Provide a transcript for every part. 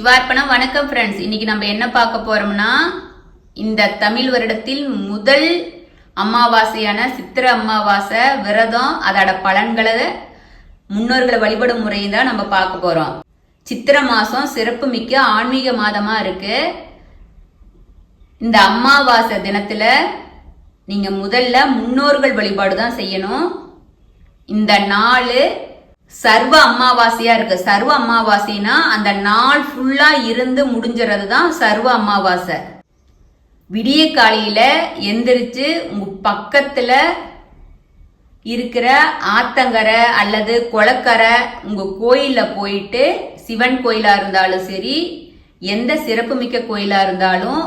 சிவார்ப்பணம். வணக்கம் ஃப்ரெண்ட்ஸ். இன்னைக்கு நம்ம என்ன பார்க்க போறோம்னா, இந்த தமிழ் வருடத்தில் முதல் அமாவாசையான சித்திர அமாவாசை விரதம், அதோட பலன்களை, முன்னோர்களை வழிபடும் முறையை தான் நம்ம பார்க்க போறோம். சித்திர மாசம் சிறப்பு மிக்க ஆன்மீக மாதமா இருக்கு. இந்த அமாவாசை தினத்துல நீங்க முதல்ல முன்னோர்கள் வழிபாடு தான் செய்யணும். இந்த நாள் சர்வ அமாவாசையா இருக்கு. சர்வ அமாவாசைனா அந்த நாள் ஃபுல்லா இருந்து முடிஞ்சறது தான் சர்வ அமாவாசை. விடிய காலையில எந்திரிச்சு உங்க பக்கத்துல இருக்கிற ஆத்தங்கரை அல்லது குளக்கரை உங்க கோயில்ல போயிட்டு, சிவன் கோயிலா இருந்தாலும் சரி, எந்த சிறப்பு மிக்க கோயிலா இருந்தாலும்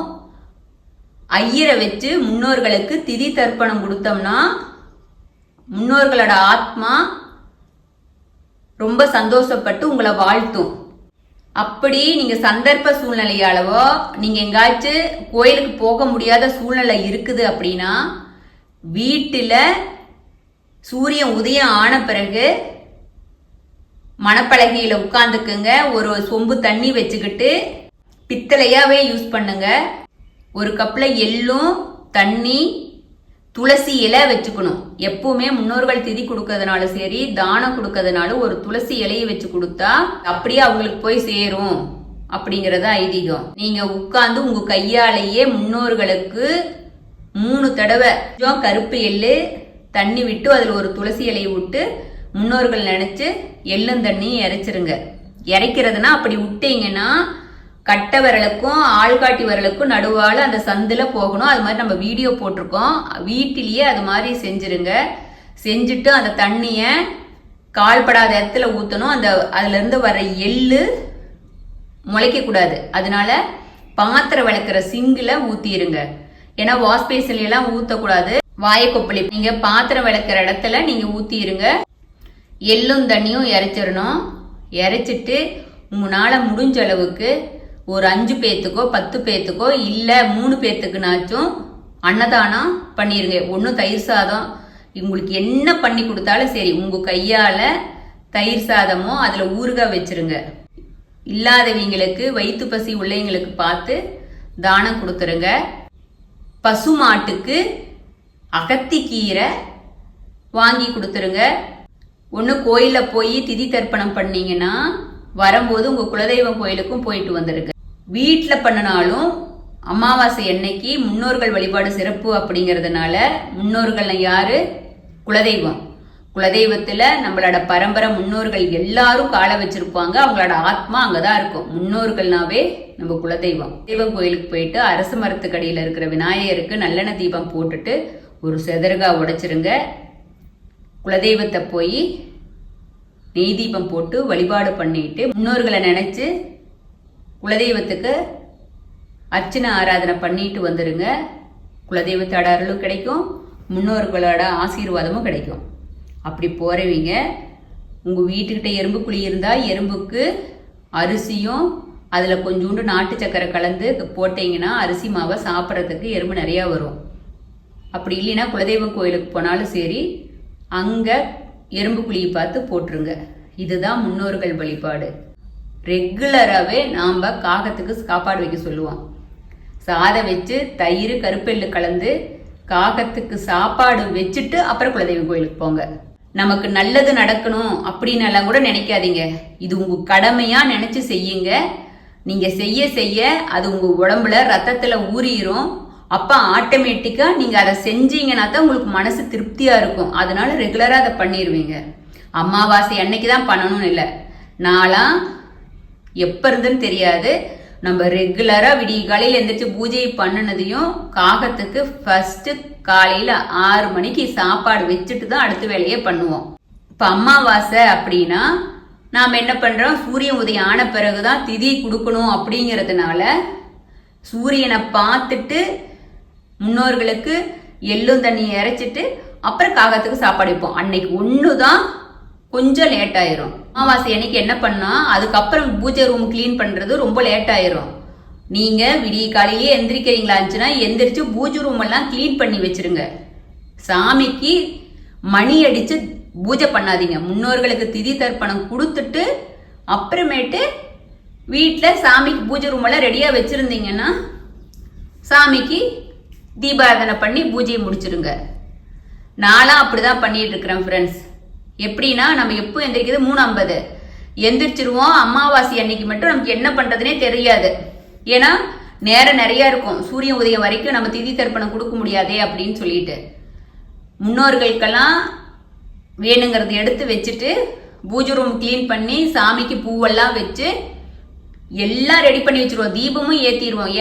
ஐயரை வச்சு முன்னோர்களுக்கு திதி தர்ப்பணம் கொடுத்தோம்னா முன்னோர்களோட ஆத்மா ரொம்ப சந்தோஷப்பட்டு உங்களை வாழ்த்தும். அப்படி நீங்க சந்தர்ப்ப சூழ்நிலையாலவோ நீங்க எங்காச்சும் கோயிலுக்கு போக முடியாத சூழ்நிலை இருக்குது அப்படின்னா, வீட்டுல சூரியன் உதயம் ஆன பிறகு மணப்பலகையில உட்கார்ந்துக்குங்க. ஒரு சொம்பு தண்ணி வச்சுக்கிட்டு பித்தளையாவே யூஸ் பண்ணுங்க. ஒரு கப்ல எள்ளும் தண்ணி துளசி இலை வச்சுக்கணும். எப்பவுமே முன்னோர்கள் திதி கொடுக்கறதுனாலும் சரி, தானம் கொடுக்கறதுனாலும் ஒரு துளசி இலையை வச்சு கொடுத்தா அப்படியே அவங்களுக்கு போய் சேரும் அப்படிங்கறது ஐதீகம். நீங்க உட்கார்ந்து உங்க கையாலேயே முன்னோர்களுக்கு 3 தடவை கருப்பு எள்ளு தண்ணி விட்டு அதுல ஒரு துளசி இலையை விட்டு முன்னோர்கள் நினைச்சு எள்ளும் தண்ணியும் இறைச்சிருங்க. இறைக்கிறதுனா அப்படி விட்டீங்கன்னா கட்டை விரலுக்கும் ஆள்காட்டி விரலுக்கும் நடுவால அந்த சந்துல போகணும். அது மாதிரி நம்ம வீடியோ போட்டிருக்கோம். வீட்டிலேயே அது மாதிரி செஞ்சிருங்க. செஞ்சுட்டு அந்த தண்ணிய கால்படாத இடத்துல ஊத்தணும். அதுல இருந்து வர எள்ளு முளைக்க கூடாது. அதனால பாத்திரம் விளக்குற சிங்குல ஊத்திருங்க. ஏன்னா வாஷ் பேசின்ல எல்லாம் ஊத்தக்கூடாது. வாயை கொப்பளி நீங்க பாத்திரம் விளக்குற இடத்துல நீங்க ஊத்திருங்க. எள்ளும் தண்ணியும் இறைச்சிடணும். இறைச்சிட்டு உங்களால முடிஞ்ச அளவுக்கு ஒரு 5 பேத்துக்கோ 10 பேத்துக்கோ இல்ல 3 பேத்துக்குனாச்சும் அன்னதானம் பண்ணிருங்க. ஒன்னும் தயிர் சாதம், உங்களுக்கு என்ன பண்ணி கொடுத்தாலும் சரி, உங்க கையால தயிர் சாதமோ அதுல ஊறுகாய் வச்சிருங்க. இல்லாதவங்களுக்கு, வயிற்று பசி உள்ளவங்களுக்கு பார்த்து தானம் கொடுத்துருங்க. பசு மாட்டுக்கு அகத்தி கீரை வாங்கி கொடுத்துருங்க. ஒன்னு கோயில போய் திதி தர்ப்பணம் பண்ணீங்கன்னா வரும்போது உங்க குலதெய்வம் கோயிலுக்கும் போயிட்டு வந்துருங்க. வீட்டுல பண்ணினாலும் அமாவாசை அன்னைக்கு முன்னோர்கள் வழிபாடு சிறப்பு அப்படிங்கறதுனால, முன்னோர்கள் யாரு? குலதெய்வம். குலதெய்வத்துல நம்மளோட பரம்பரை முன்னோர்கள் எல்லாரும் காலை வச்சிருப்பாங்க. அவங்களோட ஆத்மா அங்கதான் இருக்கும். முன்னோர்கள்னாவே நம்ம குலதெய்வம். தெய்வம் கோயிலுக்கு போயிட்டு அரசு மரத்துக்கடியில இருக்கிற விநாயகருக்கு நல்லெண்ணெய் தீபம் போட்டுட்டு ஒரு செதறுகா உடைச்சிருங்க. குலதெய்வத்தை போய் நெய் தீபம் போட்டு வழிபாடு பண்ணிட்டு முன்னோர்களை நினைச்சு குலதெய்வத்துக்கு அர்ச்சனை ஆராதனை பண்ணிட்டு வந்துருங்க. குலதெய்வத்தோட அருளும் கிடைக்கும், முன்னோர்களோட ஆசீர்வாதமும் கிடைக்கும். அப்படி போறவங்க உங்க வீட்டுக்கிட்ட எறும்பு குழி இருந்தா எறும்புக்கு அரிசியும் அதுல கொஞ்சோண்டு நாட்டு சக்கரை கலந்து போட்டீங்கன்னா அரிசி மாவை சாப்பிட்றதுக்கு எறும்பு நிறைய வரும். அப்படி இல்லைன்னா குலதெய்வம் கோயிலுக்கு போனாலும் சரி, அங்க எறும்பு குழியை பார்த்து போட்டுருங்க. இதுதான் முன்னோர்கள் வழிபாடு. ரெகுலராகவே நாம காகத்துக்கு சாப்பாடு வைக்க சொல்லுவோம். சாதம் வச்சு தயிர் கருப்பெல்லு கலந்து காகத்துக்கு சாப்பாடு வச்சுட்டு அப்புறம் குலதெய்வம் கோயிலுக்கு போங்க. நமக்கு நல்லது நடக்கணும் அப்படின்னு எல்லாம் கூட நினைக்காதீங்க. இது உங்க கடமையா நினைச்சு செய்யுங்க. நீங்க செய்ய செய்ய அது உங்க உடம்புல ரத்தத்துல ஊறிடும். அப்ப ஆட்டோமேட்டிக்கா நீங்க அதை செஞ்சீங்கன்னா தான் உங்களுக்கு மனசு திருப்தியா இருக்கும். அதனால ரெகுலரா அதை பண்ணிடுவீங்க. அமாவாசை அன்னைக்குதான் பண்ணணும்னு இல்லை. நான்லாம் எப்ப இருந்துன்னு தெரியாது. நம்ம ரெகுலரா விடிய காலையில எந்திரிச்சு பூஜை பண்ணினதையும் காகத்துக்கு ஃபர்ஸ்ட் காலையில 6 மணிக்கு சாப்பாடு வச்சுட்டு தான் அடுத்த வேலையே பண்ணுவோம். இப்ப அமாவாசை அப்படின்னா நாம என்ன பண்றோம்? சூரியன் உதயம் ஆன பிறகுதான் திதி கொடுக்கணும் அப்படிங்கறதுனால சூரியனை பார்த்துட்டு முன்னோர்களுக்கு எள்ளும் தண்ணி இறைச்சிட்டு அப்புறம் காகத்துக்கு சாப்பாடு வைப்போம். அன்னைக்கு ஒண்ணுதான் கொஞ்சம் லேட் ஆயிரும். அமாவாசை அன்னைக்கு என்ன பண்ணா அதுக்கப்புறம் பூஜை ரூம் கிளீன் பண்றது ரொம்ப லேட் ஆயிரும். நீங்க விடிய காலையிலேயே எந்திரிக்கிறீங்களாச்சுன்னா எந்திரிச்சு பூஜை ரூம் எல்லாம் கிளீன் பண்ணி வச்சிருங்க. சாமிக்கு மணி அடிச்சு பூஜை பண்ணாதீங்க. முன்னோர்களுக்கு திதி தர்ப்பணம் கொடுத்துட்டு அப்புறமேட்டு வீட்டில் சாமிக்கு பூஜை ரூம் எல்லாம் ரெடியா வச்சிருந்தீங்கன்னா சாமிக்கு தீபாராதனை பண்ணி பூஜையை முடிச்சிருங்க. நானும் அப்படிதான் பண்ணிட்டு இருக்கிறேன் ஃப்ரெண்ட்ஸ். எப்படின்னா நம்ம எப்போ எந்திரிக்கிறது 3:50 எந்திரிச்சிருவோம். அமாவாசை அன்னைக்கு மட்டும் நமக்கு என்ன பண்றதுனே தெரியாது. ஏன்னா நேரம் நிறைய இருக்கும். சூரிய உதயம் வரைக்கும் நம்ம திதி தர்ப்பணம் கொடுக்க முடியாதே அப்படின்னு சொல்லிட்டு முன்னோர்களுக்கெல்லாம் வேணுங்கிறது எடுத்து வச்சுட்டு பூஜை ரூம் கிளீன் பண்ணி சாமிக்கு பூவெல்லாம் வச்சு எல்லாம் ரெடி பண்ணி வச்சிருவோம். தீபமும் ஏத்திடுவோம்.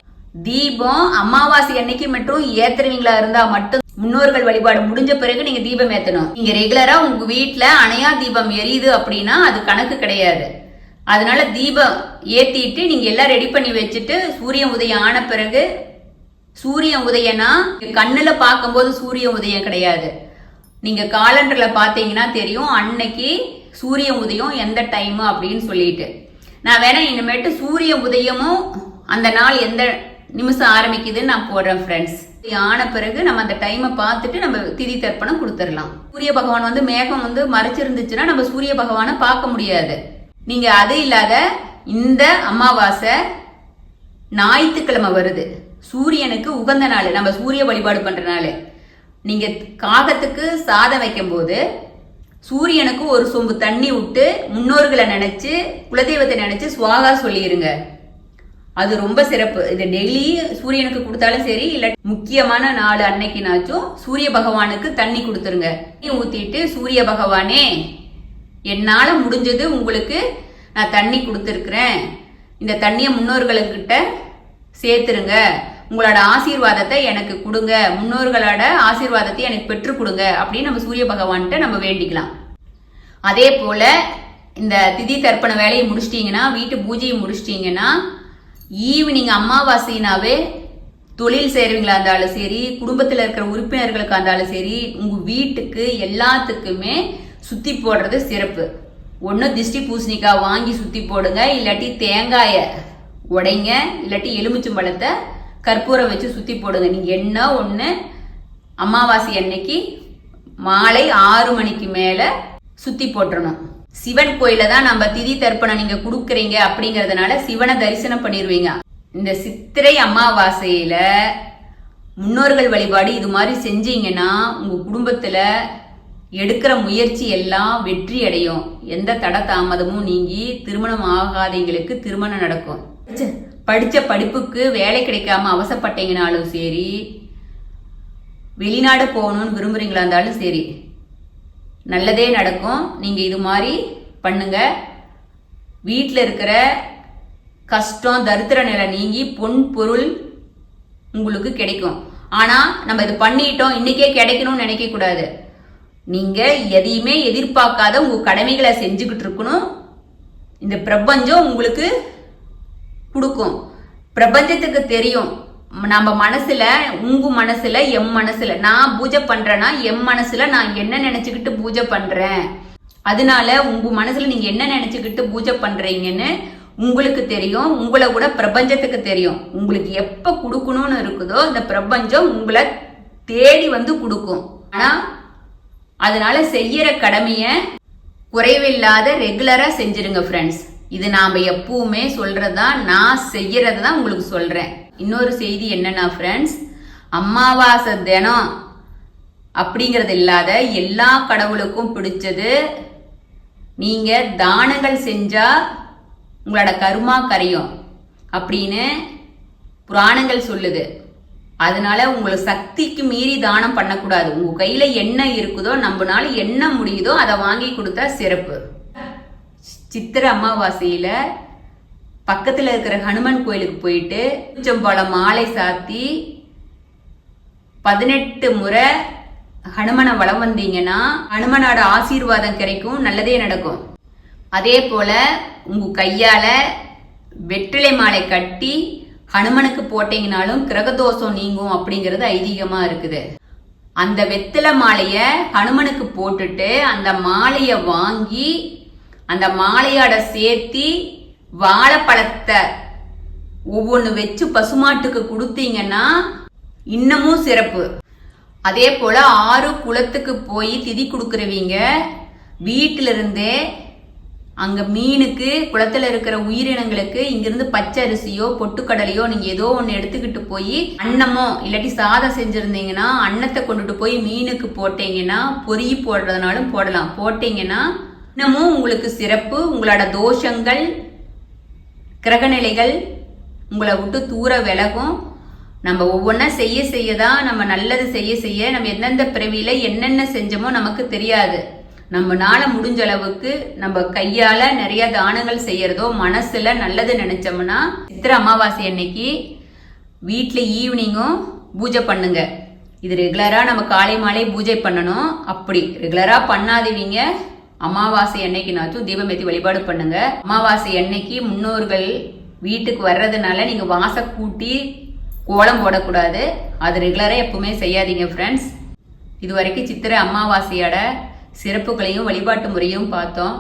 தீபம் அமாவாசை அன்னைக்கு மட்டும் ஏத்துறவங்களா இருந்தா மட்டும் முன்னோர்கள் வழிபாடு முடிஞ்ச பிறகு நீங்க தீபம் ஏத்தணும். நீங்க ரெகுலரா உங்க வீட்டுல அணையா தீபம் எரியுது அப்படின்னா அது கணக்கு கிடையாது. அதனால தீபம் ஏத்திட்டு நீங்க எல்லாம் ரெடி பண்ணி வச்சுட்டு சூரிய உதயம் ஆன பிறகு, சூரிய உதயம்னா கண்ணுல பார்க்கும்போது சூரிய உதயம் கிடையாது. நீங்க காலண்டர்ல பாத்தீங்கன்னா தெரியும் அன்னைக்கு சூரிய உதயம் எந்த டைம் அப்படின்னு சொல்லிட்டு. நான் வேணா இனிமேட்டு சூரிய உதயமும் அந்த நாள் எந்த நிமிஷம் ஆரம்பிக்குதுன்னு நான் போடுறேன் ஃப்ரெண்ட்ஸ். ஆன பிறகு நம்ம அந்த டைமை பார்த்துட்டு நம்ம திதி தர்ப்பணம் கொடுத்துடலாம். சூரிய பகவான் மேகம் மறைச்சிருந்துச்சுன்னா நம்ம சூரிய பகவானை பார்க்க முடியாது. நீங்க அது இல்லாத இந்த அமாவாசை ஞாயிற்றுக்கிழமை வருது, சூரியனுக்கு உகந்த நாள், நம்ம சூரிய வழிபாடு பண்ற நாள். நீங்க காகத்துக்கு சாதம் வைக்கும் போது சூரியனுக்கு ஒரு சொம்பு தண்ணி விட்டு முன்னோர்களை நினைச்சு குலதெய்வத்தை நினைச்சு சுவாகா சொல்லிருங்க. அது ரொம்ப சிறப்பு. இது டெய்லி சூரியனுக்கு கொடுத்தாலும் சரி, இல்ல முக்கியமான நாள் அன்னைக்குனாச்சும் சூரிய பகவானுக்கு தண்ணி கொடுத்துருங்க. ஊத்திட்டு சூரிய பகவானே, என்னால முடிஞ்சது உங்களுக்கு நான் தண்ணி கொடுத்துருக்கிறேன், இந்த தண்ணிய முன்னோர்களுக்கிட்ட சேர்த்துருங்க, உங்களோட ஆசீர்வாதத்தை எனக்கு கொடுங்க, முன்னோர்களோட ஆசீர்வாதத்தை எனக்கு பெற்று கொடுங்க அப்படின்னு நம்ம சூரிய பகவான்கிட்ட நம்ம வேண்டிக்கலாம். அதே போல இந்த திதி தர்ப்பண வேலையை முடிச்சிட்டீங்கன்னா, வீட்டு பூஜையை முடிச்சிட்டீங்கன்னா, ஈவினிங் அமாவாசைனாவே தொழில் செய்யறவங்களா இருந்தாலும் சரி, குடும்பத்தில் இருக்கிற உறுப்பினர்களுக்கு இருந்தாலும் சரி, உங்க வீட்டுக்கு எல்லாத்துக்குமே சுத்தி போடுறது சிறப்பு. ஒன்று திஷ்டி பூசணிக்காய் வாங்கி சுத்தி போடுங்க, இல்லாட்டி தேங்காய உடைங்க, இல்லாட்டி எலுமிச்சம்பழத்தை கற்பூரம் வச்சு சுத்தி போடுங்க. நீங்க என்ன ஒண்ணு அமாவாசை அன்னைக்கு மாலை 6 மணிக்கு மேல சுத்தி போட்டுறணும். சிவன் கோயில தான் நம்ம திதி தர்ப்பணம் நீங்க கொடுக்குறீங்க அப்படிங்கறதுனால சிவனை தரிசனம் பண்ணிடுவீங்க. இந்த சித்திரை அமாவாசையில முன்னோர்கள் வழிபாடு இது மாதிரி செஞ்சீங்கன்னா உங்க குடும்பத்துல எடுக்கிற முயற்சி எல்லாம் வெற்றி அடையும். எந்த தட தாமதமும் நீங்கி திருமணம் ஆகாதவங்களுக்கு திருமணம் நடக்கும். படிச்ச படிப்புக்கு வேலை கிடைக்காம அவசப்பட்டீங்கனாலும் சரி, வெளிநாடு போகணும்னு விரும்புறீங்களா இருந்தாலும் சரி, நல்லதே நடக்கும். நீங்க இது மாதிரி பண்ணுங்க. வீட்டில் இருக்கிற கஷ்டம் தரித்திர நிலை நீங்கி பொன் பொருள் உங்களுக்கு கிடைக்கும். ஆனா நம்ம இது பண்ணிட்டோம் இன்னைக்கே கிடைக்கணும்னு நினைக்க கூடாது. நீங்க எதையுமே எதிர்பார்க்காத உங்க கடமைகளை செஞ்சுக்கிட்டு இருக்கணும். இந்த பிரபஞ்சம் உங்களுக்கு கொடுக்கும். பிரபஞ்சத்துக்கு தெரியும் நம்ம மனசுல, உங்க மனசுல, எம் மனசுல நான் பூஜை பண்றேன்னா எம் மனசுல நான் என்ன நினைச்சுக்கிட்டு பூஜை பண்றேன், அதனால உங்க மனசுல நீங்க என்ன நினைச்சுக்கிட்டு பூஜை பண்றீங்கன்னு உங்களுக்கு தெரியும். உங்களை கூட பிரபஞ்சத்துக்கு தெரியும். உங்களுக்கு எப்ப கொடுக்கணும்னு இருக்குதோ இந்த பிரபஞ்சம் உங்களை தேடி வந்து கொடுக்கும். ஆனா அதனால செய்யற கடமைய குறைவில்லாத ரெகுலரா செஞ்சிருங்க ஃப்ரெண்ட்ஸ். இது நாம எப்பவுமே சொல்றதுதான், நான் செய்யறதுதான் உங்களுக்கு சொல்றேன். இன்னொரு செய்தி என்னன்னா ஃப்ரெண்ட்ஸ், அமாவாசை தினம் அப்படிங்கறது இல்லாத எல்லா கடவுளுக்கும் பிடிச்சது நீங்க தானங்கள் செஞ்சா உங்களோட கர்மா கரையும் அப்படின்னு புராணங்கள் சொல்லுது. அதனால உங்களை சக்திக்கு மீறி தானம் பண்ணக்கூடாது. உங்க கையில என்ன இருக்குதோ, நம்மனால என்ன முடியுதோ அதை வாங்கி கொடுத்தா சிறப்பு. சித்திரை அமாவாசையில பக்கத்துல இருக்கிற ஹனுமன் கோயிலுக்கு போயிட்டு எலுமிச்சம்பழம் மாலை சாத்தி 18 முறை ஹனுமனை வலம் வந்தீங்கன்னா ஹனுமனோட ஆசீர்வாதம் கிடைக்கும், நல்லதே நடக்கும். அதே போல உங்க கையால வெற்றிலை மாலை கட்டி ஹனுமனுக்கு போட்டீங்கனாலும் கிரகதோஷம் நீங்கும் அப்படிங்கிறது ஐதீகமா இருக்குது. அந்த வெத்தலை மாலைய ஹனுமனுக்கு போட்டுட்டு அந்த மாலைய வாங்கி அந்த மாலையோட சேர்த்தி வாழைப்பழத்தை ஒவ்வொன்று வச்சு பசுமாட்டுக்கு கொடுத்தீங்கன்னா இன்னமும் சிறப்பு. அதே போல 6 குளத்துக்கு போய் திதி கொடுக்குறவங்க வீட்டில இருந்தே அங்க மீனுக்கு, குளத்துல இருக்கிற உயிரினங்களுக்கு இங்கிருந்து பச்சை அரிசியோ பொட்டுக்கடலையோ நீங்க ஏதோ ஒண்ணு எடுத்துக்கிட்டு போய் அன்னமோ இல்லாட்டி சாதம் செஞ்சிருந்தீங்கன்னா அன்னத்தை கொண்டுட்டு போய் மீனுக்கு போட்டீங்கன்னா, பொறி போடுறதுனாலும் போடலாம், போட்டீங்கன்னா இன்னமும் உங்களுக்கு சிறப்பு. உங்களோட தோஷங்கள், கிரகநிலைகள் உங்களை விட்டு தூர விலகும். நம்ம ஒவ்வொன்றா செய்ய செய்யதான், நம்ம நல்லது செய்ய செய்ய நம்ம எந்தெந்த பிறவியில என்னென்ன செஞ்சோமோ நமக்கு தெரியாது. நம்மனால முடிஞ்ச அளவுக்கு நம்ம கையால நிறைய தானங்கள் செய்யறதோ, மனசுல நல்லது நினைச்சோம்னா, சித்திரை அமாவாசை அன்னைக்கு வீட்டுல ஈவினிங்கும் பூஜை பண்ணுங்க. இது ரெகுலரா நம்ம காலை மாலை பூஜை பண்ணணும். அப்படி ரெகுலரா பண்ணாதீங்க, அமாவாசை அன்னைக்குனாச்சும் தீபம் ஏற்றி வழிபாடு பண்ணுங்க. அமாவாசை அன்னைக்கு முன்னோர்கள் வீட்டுக்கு வர்றதுனால நீங்க வாச கூட்டி கோலம் போடக்கூடாது. அது ரெகுலரா எப்பவுமே செய்யாதீங்க ஃப்ரெண்ட்ஸ். இது வரைக்கும் சித்திரை அமாவாசையோட சிறப்புகளையும் வழிபாட்டு முறையும் பார்த்தோம்.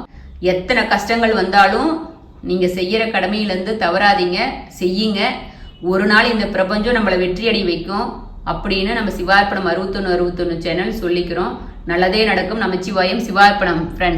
எத்தனை கஷ்டங்கள் வந்தாலும் நீங்க செய்யற கடமையிலிருந்து தவறாதீங்க, செய்யுங்க. ஒரு நாள் இந்த பிரபஞ்சம் நம்மளை வெற்றியடை வைக்கும் அப்படின்னு நம்ம சிவார்ப்பணம் 61 சேனல் சொல்லிக்கிறோம். நல்லதே நடக்கும். நமச்சிவாயம். சிவார்ப்பணம் ஃப்ரெண்ட்ஸ்.